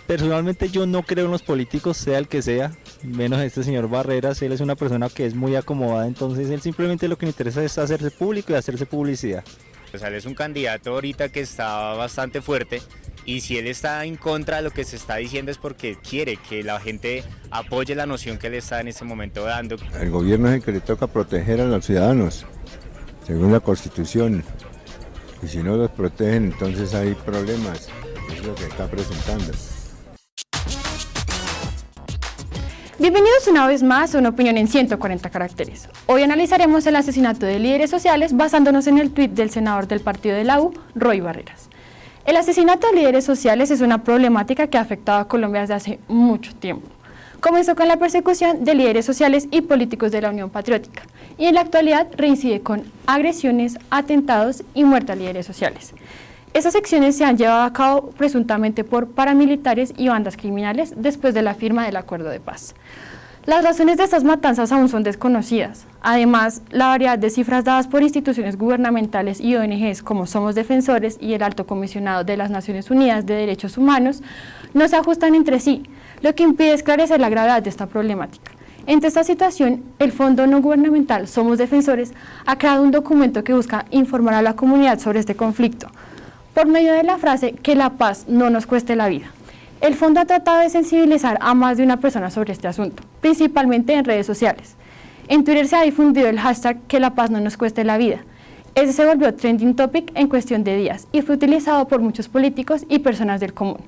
Personalmente yo no creo en los políticos, sea el que sea, menos este señor Barreras. Él es una persona que es muy acomodada, entonces él simplemente lo que le interesa es hacerse público y hacerse publicidad. O sea, él es un candidato ahorita que está bastante fuerte, y si él está en contra de lo que se está diciendo es porque quiere que la gente apoye la noción que él está en este momento dando. El gobierno es el que le toca proteger a los ciudadanos, según la Constitución, y si no los protegen entonces hay problemas, es lo que está presentando. Bienvenidos una vez más a Una Opinión en 140 caracteres. Hoy analizaremos el asesinato de líderes sociales basándonos en el tuit del senador del partido de la U, Roy Barreras. El asesinato de líderes sociales es una problemática que ha afectado a Colombia desde hace mucho tiempo. Comenzó con la persecución de líderes sociales y políticos de la Unión Patriótica y en la actualidad reincide con agresiones, atentados y muerte a líderes sociales. Estas acciones se han llevado a cabo presuntamente por paramilitares y bandas criminales después de la firma del acuerdo de paz. Las razones de estas matanzas aún son desconocidas. Además, la variedad de cifras dadas por instituciones gubernamentales y ONGs como Somos Defensores y el Alto Comisionado de las Naciones Unidas de Derechos Humanos no se ajustan entre sí, lo que impide esclarecer la gravedad de esta problemática. Ante esta situación, el Fondo No Gubernamental Somos Defensores ha creado un documento que busca informar a la comunidad sobre este conflicto, por medio de la frase que la paz no nos cueste la vida. El fondo ha tratado de sensibilizar a más de una persona sobre este asunto, principalmente en redes sociales. En Twitter se ha difundido el hashtag que la paz no nos cueste la vida. Ese se volvió trending topic en cuestión de días y fue utilizado por muchos políticos y personas del común.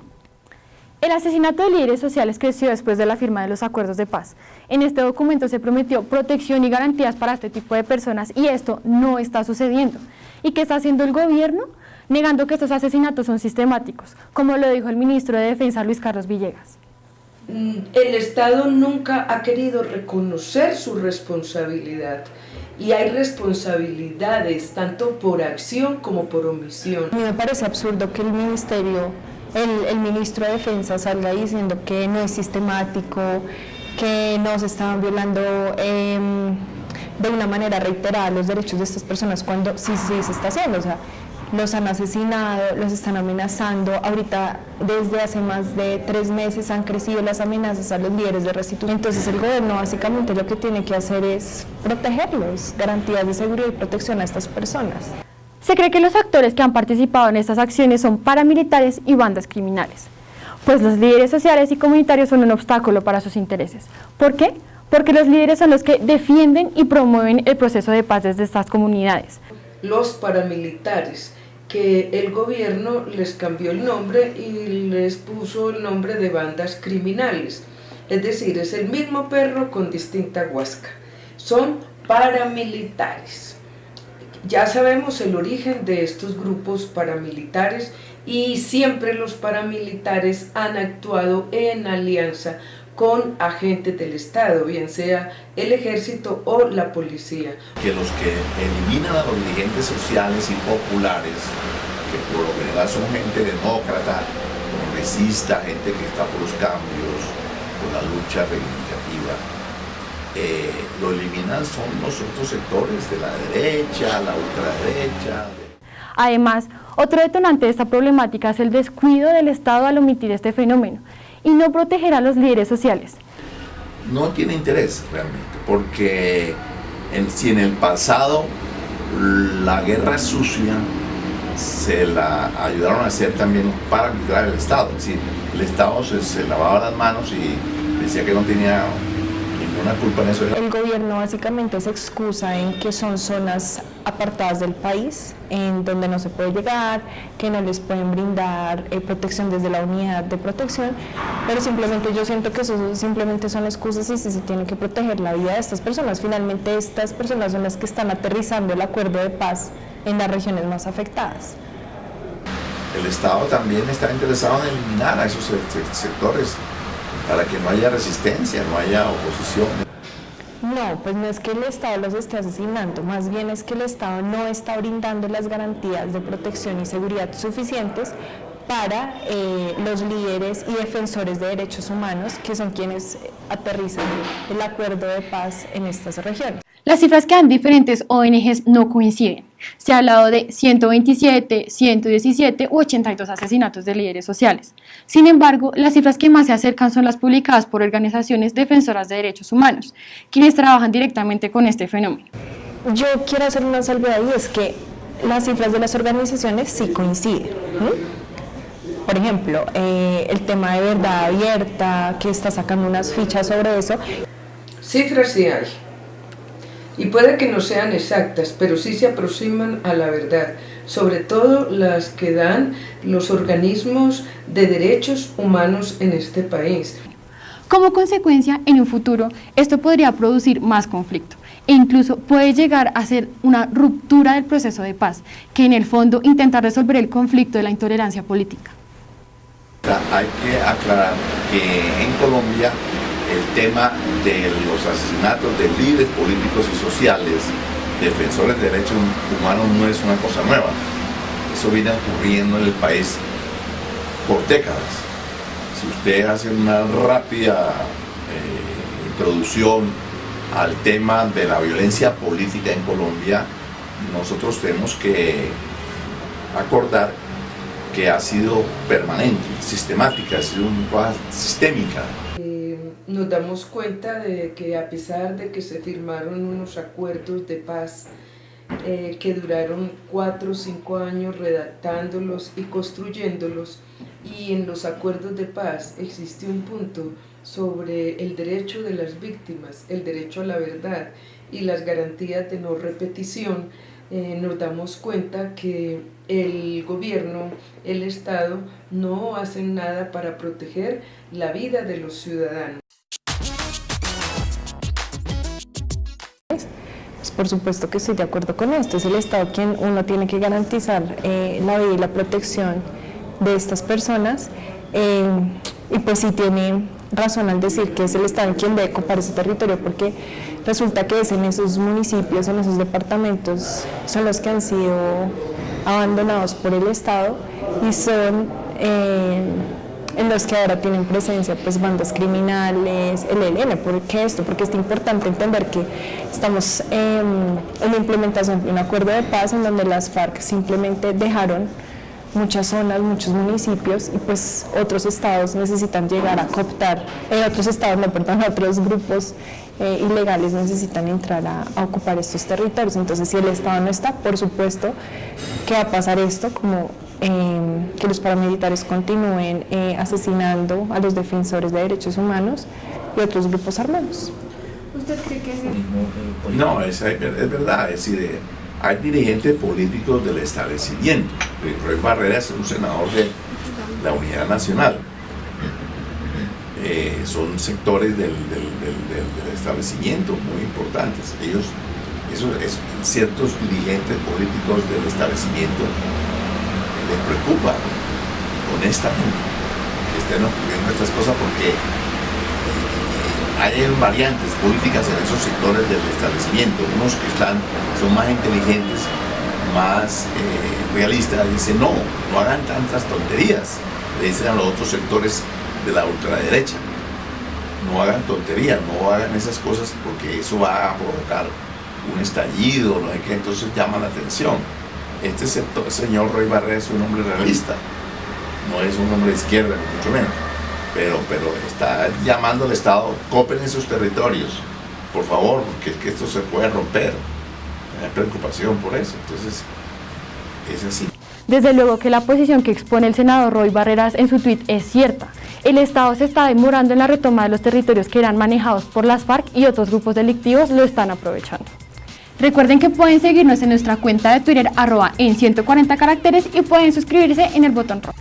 El asesinato de líderes sociales creció después de la firma de los acuerdos de paz. En este documento se prometió protección y garantías para este tipo de personas y esto no está sucediendo. ¿Y qué está haciendo el gobierno? Negando que estos asesinatos son sistemáticos, como lo dijo el ministro de Defensa Luis Carlos Villegas. El Estado nunca ha querido reconocer su responsabilidad y hay responsabilidades tanto por acción como por omisión. A mí me parece absurdo que el ministro de Defensa salga diciendo que no es sistemático, que no se estaban violando de una manera reiterada los derechos de estas personas cuando sí se está haciendo. O sea, los han asesinado, los están amenazando. Ahorita, desde hace más de 3 meses, han crecido las amenazas a los líderes de restitución. Entonces, el gobierno básicamente lo que tiene que hacer es protegerlos, garantías de seguridad y protección a estas personas. Se cree que los actores que han participado en estas acciones son paramilitares y bandas criminales, pues los líderes sociales y comunitarios son un obstáculo para sus intereses. ¿Por qué? Porque los líderes son los que defienden y promueven el proceso de paz desde estas comunidades. Los paramilitares, que el gobierno les cambió el nombre y les puso el nombre de bandas criminales. Es decir, es el mismo perro con distinta guasca. Son paramilitares. Ya sabemos el origen de estos grupos paramilitares y siempre los paramilitares han actuado en alianza con agentes del Estado, bien sea el ejército o la policía. Que los que eliminan a los dirigentes sociales y populares, que por lo general son gente demócrata, progresista, gente que está por los cambios, por la lucha reivindicativa, lo eliminan son los otros sectores de la derecha, la ultraderecha. Además, otro detonante de esta problemática es el descuido del Estado al omitir este fenómeno y no proteger a los líderes sociales. No tiene interés realmente, porque si en el pasado la guerra sucia se la ayudaron a hacer también los paramilitares del Estado, es decir, el Estado se lavaba las manos y decía que no tenía ninguna culpa en eso. El gobierno básicamente se excusa en que son zonas apartadas del país, en donde no se puede llegar, que no les pueden brindar protección desde la unidad de protección, pero simplemente yo siento que eso simplemente son excusas y se tiene que proteger la vida de estas personas. Finalmente estas personas son las que están aterrizando el acuerdo de paz en las regiones más afectadas. El Estado también está interesado en eliminar a esos sectores para que no haya resistencia, no haya oposición. No, pues no es que el Estado los esté asesinando, más bien es que el Estado no está brindando las garantías de protección y seguridad suficientes para los líderes y defensores de derechos humanos, que son quienes aterrizan el acuerdo de paz en estas regiones. Las cifras que dan diferentes ONGs no coinciden. Se ha hablado de 127, 117 u 82 asesinatos de líderes sociales. Sin embargo, las cifras que más se acercan son las publicadas por organizaciones defensoras de derechos humanos, quienes trabajan directamente con este fenómeno. Yo quiero hacer una salvedad y es que las cifras de las organizaciones sí coinciden. Por ejemplo, el tema de Verdad Abierta, que está sacando unas fichas sobre eso. Cifras sí hay. Y puede que no sean exactas, pero sí se aproximan a la verdad, sobre todo las que dan los organismos de derechos humanos en este país. Como consecuencia, en un futuro, esto podría producir más conflicto e incluso puede llegar a ser una ruptura del proceso de paz, que en el fondo intenta resolver el conflicto de la intolerancia política. Hay que aclarar que en Colombia el tema de los asesinatos de líderes políticos y sociales, defensores de derechos humanos, no es una cosa nueva. Eso viene ocurriendo en el país por décadas. Si usted hace una rápida introducción al tema de la violencia política en Colombia, nosotros tenemos que acordar que ha sido permanente, sistemática, ha sido una cosa sistémica. Nos damos cuenta de que a pesar de que se firmaron unos acuerdos de paz que duraron 4 o 5 años redactándolos y construyéndolos, y en los acuerdos de paz existe un punto sobre el derecho de las víctimas, el derecho a la verdad y las garantías de no repetición, nos damos cuenta que el gobierno, el Estado, no hacen nada para proteger la vida de los ciudadanos. Pues por supuesto que estoy de acuerdo con esto, es el Estado quien uno tiene que garantizar la vida y la protección de estas personas, y pues sí tiene razón al decir que es el Estado quien debe ocupar ese territorio, porque resulta que es en esos municipios, en esos departamentos, son los que han sido abandonados por el Estado y son en los que ahora tienen presencia pues bandas criminales, el ELN. ¿Por qué esto? Porque es importante entender que estamos en la implementación de un acuerdo de paz en donde las FARC simplemente dejaron muchas zonas, muchos municipios, y pues otros estados necesitan llegar a cooptar, otros grupos ilegales necesitan entrar a ocupar estos territorios. Entonces, si el Estado no está, por supuesto que va a pasar esto, como que los paramilitares continúen asesinando a los defensores de derechos humanos y otros grupos armados. ¿Usted cree que es No, es verdad, es decir, hay dirigentes políticos del establecimiento. Roy Barreras es un senador de la Unidad Nacional. Son sectores del establecimiento muy importantes. Ciertos dirigentes políticos del establecimiento les preocupa, honestamente, que estén ocurriendo estas cosas, porque hay variantes políticas en esos sectores del establecimiento. Unos que son más inteligentes, más realistas, dicen no hagan tantas tonterías. Le dicen a los otros sectores de la ultraderecha, no hagan tonterías, no hagan esas cosas, porque eso va a provocar un estallido, no sé qué. Entonces llama la atención. Este señor Roy Barrera es un hombre realista, no es un hombre de izquierda, ni mucho menos. Pero está llamando al Estado, copen esos territorios, por favor, porque es que esto se puede romper. Hay preocupación por eso, entonces es así. Desde luego que la posición que expone el senador Roy Barreras en su tuit es cierta. El Estado se está demorando en la retoma de los territorios que eran manejados por las FARC, y otros grupos delictivos lo están aprovechando. Recuerden que pueden seguirnos en nuestra cuenta de Twitter @en140 caracteres y pueden suscribirse en el botón rojo.